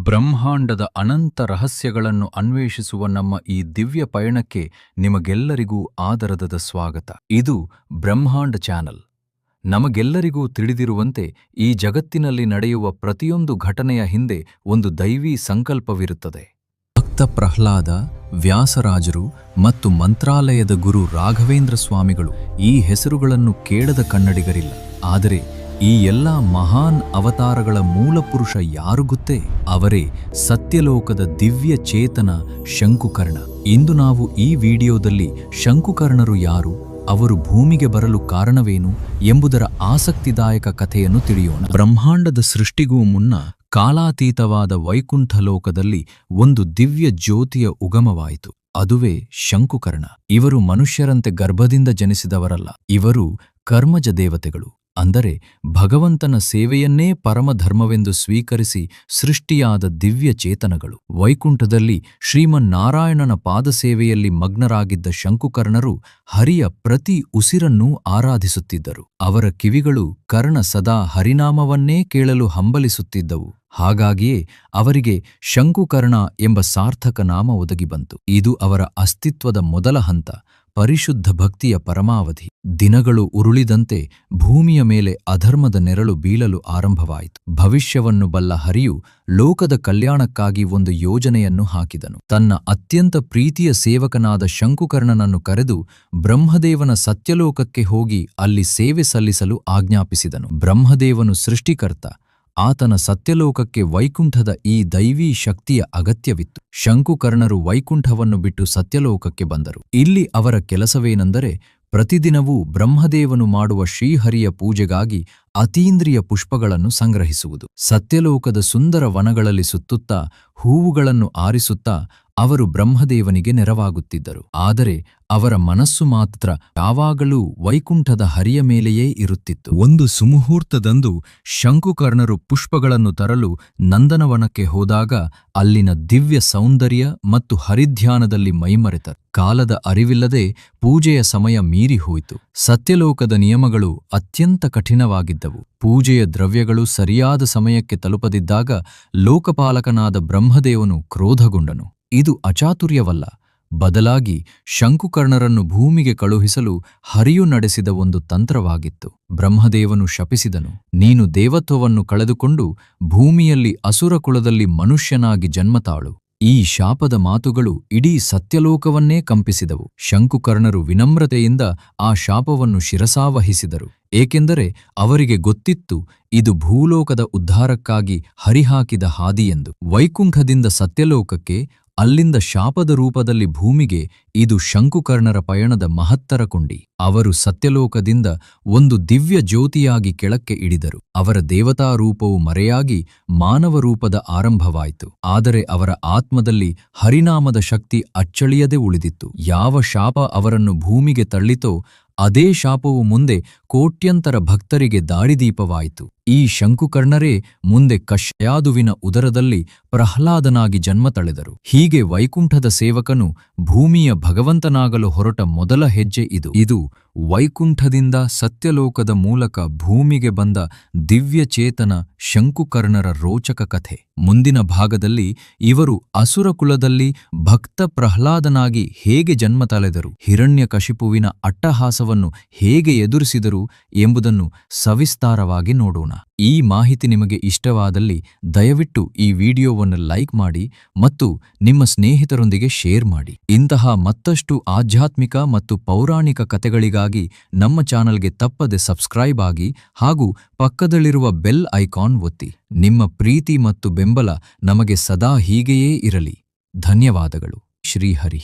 ಬ್ರಹ್ಮಾಂಡದ ಅನಂತ ರಹಸ್ಯಗಳನ್ನು ಅನ್ವೇಷಿಸುವ ನಮ್ಮ ಈ ದಿವ್ಯ ಪಯಣಕ್ಕೆ ನಿಮಗೆಲ್ಲರಿಗೂ ಆದರದ ಸ್ವಾಗತ. ಇದು ಬ್ರಹ್ಮಾಂಡ ಚಾನಲ್. ನಮಗೆಲ್ಲರಿಗೂ ತಿಳಿದಿರುವಂತೆ ಈ ಜಗತ್ತಿನಲ್ಲಿ ನಡೆಯುವ ಪ್ರತಿಯೊಂದು ಘಟನೆಯ ಹಿಂದೆ ಒಂದು ದೈವೀ ಸಂಕಲ್ಪವಿರುತ್ತದೆ. ಭಕ್ತ ಪ್ರಹ್ಲಾದ, ವ್ಯಾಸರಾಜರು ಮತ್ತು ಮಂತ್ರಾಲಯದ ಗುರು ರಾಘವೇಂದ್ರ ಸ್ವಾಮಿಗಳು ಈ ಹೆಸರುಗಳನ್ನು ಕೇಳದ ಕನ್ನಡಿಗರಿಲ್ಲ. ಆದರೆ ಈ ಎಲ್ಲ ಮಹಾನ್ ಅವತಾರಗಳ ಮೂಲಪುರುಷ ಯಾರು ಗೊತ್ತೇ? ಅವರೇ ಸತ್ಯಲೋಕದ ದಿವ್ಯ ಚೇತನ ಶಂಕುಕರ್ಣ. ಇಂದು ನಾವು ಈ ವಿಡಿಯೋದಲ್ಲಿ ಶಂಕುಕರ್ಣರು ಯಾರು, ಅವರು ಭೂಮಿಗೆ ಬರಲು ಕಾರಣವೇನು ಎಂಬುದರ ಆಸಕ್ತಿದಾಯಕ ಕಥೆಯನ್ನು ತಿಳಿಯೋಣ. ಬ್ರಹ್ಮಾಂಡದ ಸೃಷ್ಟಿಗೂ ಮುನ್ನ ಕಾಲಾತೀತವಾದ ವೈಕುಂಠ ಲೋಕದಲ್ಲಿ ಒಂದು ದಿವ್ಯ ಜ್ಯೋತಿಯ ಉಗಮವಾಯಿತು. ಅದುವೇ ಶಂಕುಕರ್ಣ. ಇವರು ಮನುಷ್ಯರಂತೆ ಗರ್ಭದಿಂದ ಜನಿಸಿದವರಲ್ಲ. ಇವರು ಕರ್ಮಜ ದೇವತೆಗಳು. ಅಂದರೆ ಭಗವಂತನ ಸೇವೆಯನ್ನೇ ಪರಮಧರ್ಮವೆಂದು ಸ್ವೀಕರಿಸಿ ಸೃಷ್ಟಿಯಾದ ದಿವ್ಯ ಚೇತನಗಳು. ವೈಕುಂಠದಲ್ಲಿ ಶ್ರೀಮನ್ನಾರಾಯಣನ ಪಾದಸೇವೆಯಲ್ಲಿ ಮಗ್ನರಾಗಿದ್ದ ಶಂಕುಕರ್ಣರು ಹರಿಯ ಪ್ರತಿ ಉಸಿರನ್ನೂ ಆರಾಧಿಸುತ್ತಿದ್ದರು. ಅವರ ಕಿವಿಗಳು ಕರ್ಣ ಸದಾ ಹರಿನಾಮವನ್ನೇ ಕೇಳಲು ಹಂಬಲಿಸುತ್ತಿದ್ದವು. ಹಾಗಾಗಿಯೇ ಅವರಿಗೆ ಶಂಕುಕರ್ಣ ಎಂಬ ಸಾರ್ಥಕ ನಾಮ ಒದಗಿ ಬಂತು. ಇದು ಅವರ ಅಸ್ತಿತ್ವದ ಮೊದಲ ಹಂತ, ಪರಿಶುದ್ಧ ಭಕ್ತಿಯ ಪರಮಾವಧಿ. ದಿನಗಳು ಉರುಳಿದಂತೆ ಭೂಮಿಯ ಮೇಲೆ ಅಧರ್ಮದ ನೆರಳು ಬೀಳಲು ಆರಂಭವಾಯಿತು. ಭವಿಷ್ಯವನ್ನು ಬಲ್ಲ ಹರಿಯು ಲೋಕದ ಕಲ್ಯಾಣಕ್ಕಾಗಿ ಒಂದು ಯೋಜನೆಯನ್ನು ಹಾಕಿದನು. ತನ್ನ ಅತ್ಯಂತ ಪ್ರೀತಿಯ ಸೇವಕನಾದ ಶಂಕುಕರ್ಣನನ್ನು ಕರೆದು ಬ್ರಹ್ಮದೇವನ ಸತ್ಯಲೋಕಕ್ಕೆ ಹೋಗಿ ಅಲ್ಲಿ ಸೇವೆ ಸಲ್ಲಿಸಲು ಆಜ್ಞಾಪಿಸಿದನು. ಬ್ರಹ್ಮದೇವನು ಸೃಷ್ಟಿಕರ್ತ. ಆತನ ಸತ್ಯಲೋಕಕ್ಕೆ ವೈಕುಂಠದ ಈ ದೈವೀ ಶಕ್ತಿಯ ಅಗತ್ಯವಿತ್ತು. ಶಂಕುಕರ್ಣರು ವೈಕುಂಠವನ್ನು ಬಿಟ್ಟು ಸತ್ಯಲೋಕಕ್ಕೆ ಬಂದರು. ಇಲ್ಲಿ ಅವರ ಕೆಲಸವೇನೆಂದರೆ ಪ್ರತಿದಿನವೂ ಬ್ರಹ್ಮದೇವನು ಮಾಡುವ ಶ್ರೀಹರಿಯ ಪೂಜೆಗಾಗಿ ಅತೀಂದ್ರಿಯ ಪುಷ್ಪಗಳನ್ನು ಸಂಗ್ರಹಿಸುವುದು. ಸತ್ಯಲೋಕದ ಸುಂದರ ವನಗಳಲ್ಲಿ ಸುತ್ತುತ್ತಾ ಹೂವುಗಳನ್ನು ಆರಿಸುತ್ತಾ ಅವರು ಬ್ರಹ್ಮದೇವನಿಗೆ ನೆರವಾಗುತ್ತಿದ್ದರು. ಆದರೆ ಅವರ ಮನಸ್ಸು ಮಾತ್ರ ಯಾವಾಗಲೂ ವೈಕುಂಠದ ಹರಿಯ ಮೇಲೆಯೇ ಇರುತ್ತಿತ್ತು. ಒಂದು ಸುಮುಹೂರ್ತದಂದು ಶಂಕುಕರ್ಣರು ಪುಷ್ಪಗಳನ್ನು ತರಲು ನಂದನವನಕ್ಕೆ ಹೋದಾಗ ಅಲ್ಲಿನ ದಿವ್ಯ ಸೌಂದರ್ಯ ಮತ್ತು ಹರಿಧ್ಯಾನದಲ್ಲಿ ಮೈಮರೆತರು. ಕಾಲದ ಅರಿವಿಲ್ಲದೆ ಪೂಜೆಯ ಸಮಯ ಮೀರಿ ಹೋಯಿತು. ಸತ್ಯಲೋಕದ ನಿಯಮಗಳು ಅತ್ಯಂತ ಕಠಿಣವಾಗಿದ್ದವು. ಪೂಜೆಯ ದ್ರವ್ಯಗಳು ಸರಿಯಾದ ಸಮಯಕ್ಕೆ ತಲುಪದಿದ್ದಾಗ ಲೋಕಪಾಲಕನಾದ ಬ್ರಹ್ಮದೇವನು ಕ್ರೋಧಗೊಂಡನು. ಇದು ಅಚಾತುರ್ಯವಲ್ಲ, ಬದಲಾಗಿ ಶಂಕುಕರ್ಣರನ್ನು ಭೂಮಿಗೆ ಕಳುಹಿಸಲು ಹರಿಯು ನಡೆಸಿದ ಒಂದು ತಂತ್ರವಾಗಿತ್ತು. ಬ್ರಹ್ಮದೇವನು ಶಪಿಸಿದನು, ನೀನು ದೇವತ್ವವನ್ನು ಕಳೆದುಕೊಂಡು ಭೂಮಿಯಲ್ಲಿ ಅಸುರ ಕುಲದಲ್ಲಿ ಮನುಷ್ಯನಾಗಿ ಜನ್ಮತಾಳು. ಈ ಶಾಪದ ಮಾತುಗಳು ಇಡೀ ಸತ್ಯಲೋಕವನ್ನೇ ಕಂಪಿಸಿದವು. ಶಂಕುಕರ್ಣರು ವಿನಮ್ರತೆಯಿಂದ ಆ ಶಾಪವನ್ನು ಶಿರಸಾವಹಿಸಿದರು. ಏಕೆಂದರೆ ಅವರಿಗೆ ಗೊತ್ತಿತ್ತು ಇದು ಭೂಲೋಕದ ಉದ್ಧಾರಕ್ಕಾಗಿ ಹರಿಹಾಕಿದ ಹಾದಿಯೆಂದು. ವೈಕುಂಠದಿಂದ ಸತ್ಯಲೋಕಕ್ಕೆ, ಅಲ್ಲಿಂದ ಶಾಪದ ರೂಪದಲ್ಲಿ ಭೂಮಿಗೆ ಇದು ಶಂಕುಕರ್ಣರ ಪಯಣದ ಮಹತ್ತರ ಕೊಂಡಿ. ಅವರು ಸತ್ಯಲೋಕದಿಂದ ಒಂದು ದಿವ್ಯ ಜ್ಯೋತಿಯಾಗಿ ಕೆಳಕ್ಕೆ ಇಳಿದರು. ಅವರ ದೇವತಾ ರೂಪವು ಮರೆಯಾಗಿ ಮಾನವ ರೂಪದ ಆರಂಭವಾಯಿತು. ಆದರೆ ಅವರ ಆತ್ಮದಲ್ಲಿ ಹರಿನಾಮದ ಶಕ್ತಿ ಅಚ್ಚಳಿಯದೆ ಉಳಿದಿತ್ತು. ಯಾವ ಶಾಪ ಅವರನ್ನು ಭೂಮಿಗೆ ತಳ್ಳಿತೋ ಅದೇ ಶಾಪವು ಮುಂದೆ ಕೋಟ್ಯಂತರ ಭಕ್ತರಿಗೆ ದಾರಿದೀಪವಾಯಿತು. ಈ ಶಂಕುಕರ್ಣರೇ ಮುಂದೆ ಕಶ್ಯಯಾದುವಿನ ಉದರದಲ್ಲಿ ಪ್ರಹ್ಲಾದನಾಗಿ ಜನ್ಮ ತಳೆದರು. ಹೀಗೆ ವೈಕುಂಠದ ಸೇವಕನು ಭೂಮಿಯ ಭಗವಂತನಾಗಲು ಹೊರಟ ಮೊದಲ ಹೆಜ್ಜೆ ಇದು. ಇದು ವೈಕುಂಠದಿಂದ ಸತ್ಯಲೋಕದ ಮೂಲಕ ಭೂಮಿಗೆ ಬಂದ ದಿವ್ಯಚೇತನ ಶಂಕುಕರ್ಣರ ರೋಚಕ ಕಥೆ. ಮುಂದಿನ ಭಾಗದಲ್ಲಿ ಇವರು ಅಸುರ ಕುಲದಲ್ಲಿ ಭಕ್ತ ಪ್ರಹ್ಲಾದನಾಗಿ ಹೇಗೆ ಜನ್ಮ ತಳೆದರು, ಹಿರಣ್ಯಕಶಿಪುವಿನ ಅಟ್ಟಹಾಸವನ್ನು ಹೇಗೆ ಎದುರಿಸಿದರು ಎಂಬುದನ್ನು ಸವಿಸ್ತಾರವಾಗಿ ನೋಡೋಣ. ಈ ಮಾಹಿತಿ ನಿಮಗೆ ಇಷ್ಟವಾದಲ್ಲಿ ದಯವಿಟ್ಟು ಈ ವಿಡಿಯೋವನ್ನು ಲೈಕ್ ಮಾಡಿ ಮತ್ತು ನಿಮ್ಮ ಸ್ನೇಹಿತರೊಂದಿಗೆ ಶೇರ್ ಮಾಡಿ. ಇಂತಹ ಮತ್ತಷ್ಟು ಆಧ್ಯಾತ್ಮಿಕ ಮತ್ತು ಪೌರಾಣಿಕ ಕಥೆಗಳಿಗಾಗಿ ನಮ್ಮ ಚಾನಲ್ಗೆ ತಪ್ಪದೆ ಸಬ್ಸ್ಕ್ರೈಬ್ ಆಗಿ ಹಾಗೂ ಪಕ್ಕದಲ್ಲಿರುವ ಬೆಲ್ ಐಕಾನ್ ಒತ್ತಿ. ನಿಮ್ಮ ಪ್ರೀತಿ ಮತ್ತು ಬೆಂಬಲ ನಮಗೆ ಸದಾ ಹೀಗೆಯೇ ಇರಲಿ. ಧನ್ಯವಾದಗಳು. ಶ್ರೀಹರಿ.